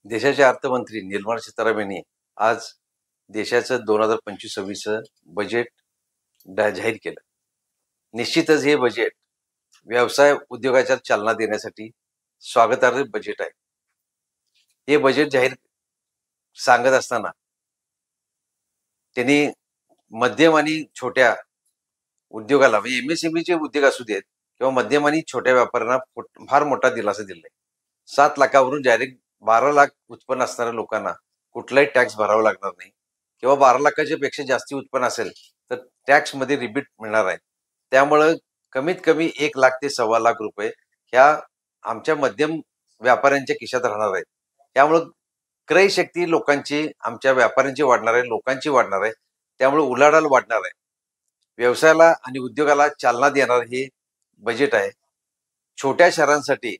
देशाचे अर्थमंत्री निर्मला सीतारामन यांनी आज देशाचं 2025-26 बजेट जाहीर केलं. निश्चितच हे बजेट व्यवसाय उद्योगाच्या चालना देण्यासाठी स्वागतार्ह बजेट आहे. हे बजेट जाहीर सांगत असताना त्यांनी मध्यम आणि छोट्या उद्योगाला म्हणजे MSMEचे उद्योग असू देत किंवा मध्यम आणि छोट्या व्यापाऱ्यांना फार मोठा दिलासा दिलाय. 7 लाखावरून डायरेक्ट 12 लाख उत्पन्न असणाऱ्या लोकांना कुठलाही टॅक्स भरावा लागणार नाही किंवा 12 लाखाच्या पेक्षा जास्ती उत्पन्न असेल तर टॅक्स मध्ये रिबीट मिळणार आहे. त्यामुळे कमीत कमी 1 लाख ते 1.25 लाख रुपये ह्या आमच्या मध्यम व्यापाऱ्यांच्या खिशात राहणार आहेत. त्यामुळे क्रय शक्ती लोकांची, आमच्या व्यापाऱ्यांची वाढणार आहे, लोकांची वाढणार आहे. त्यामुळे उलाढाल वाढणार आहे. व्यवसायाला आणि उद्योगाला चालना देणार हे बजेट आहे. छोट्या शहरांसाठी,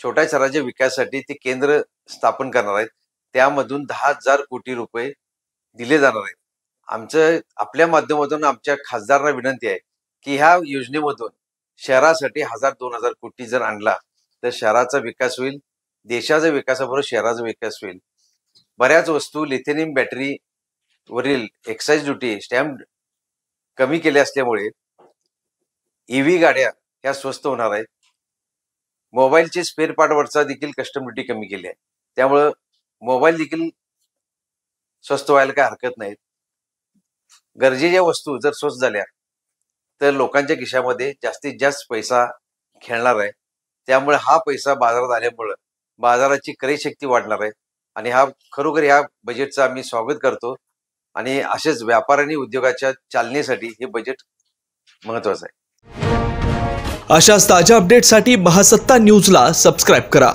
छोट्या शहराच्या विकासासाठी ते केंद्र स्थापन करणार आहेत. त्यामधून 10,000 कोटी रुपये दिले जाणार आहेत. आपल्या माध्यमातून आमच्या खासदारांना विनंती आहे की ह्या योजनेमधून शहरासाठी 1,000-2,000 कोटी जर आणला तर शहराचा विकास होईल, देशाचा विकासाबरोबर शहराचा विकास होईल. बऱ्याच वस्तू लिथियम बॅटरी वरील एक्साइज ड्युटी स्टॅम्प कमी केले असल्यामुळे EV गाड्या ह्या स्वस्त होणार आहेत. मोबाईलचे स्पेअर पार्टवरचा देखील कस्टम ड्युटी कमी केली आहे. त्यामुळं मोबाईल देखील स्वस्त व्हायला काही हरकत नाहीत. गरजेच्या वस्तू जर स्वस्त झाल्या तर लोकांच्या खिशामध्ये जास्तीत जास्त पैसा खेळणार आहे. त्यामुळे हा पैसा बाजारात आल्यामुळं बाजाराची क्रय शक्ती वाढणार आहे आणि खरोखर ह्या बजेटचं आम्ही स्वागत करतो आणि असेच व्यापार आणि उद्योगाच्या चालनेसाठी हे बजेट महत्वाचं आहे. अशाच ताज्या अपडेटसाठी महासत्ता न्यूजला सबस्क्राईब करा.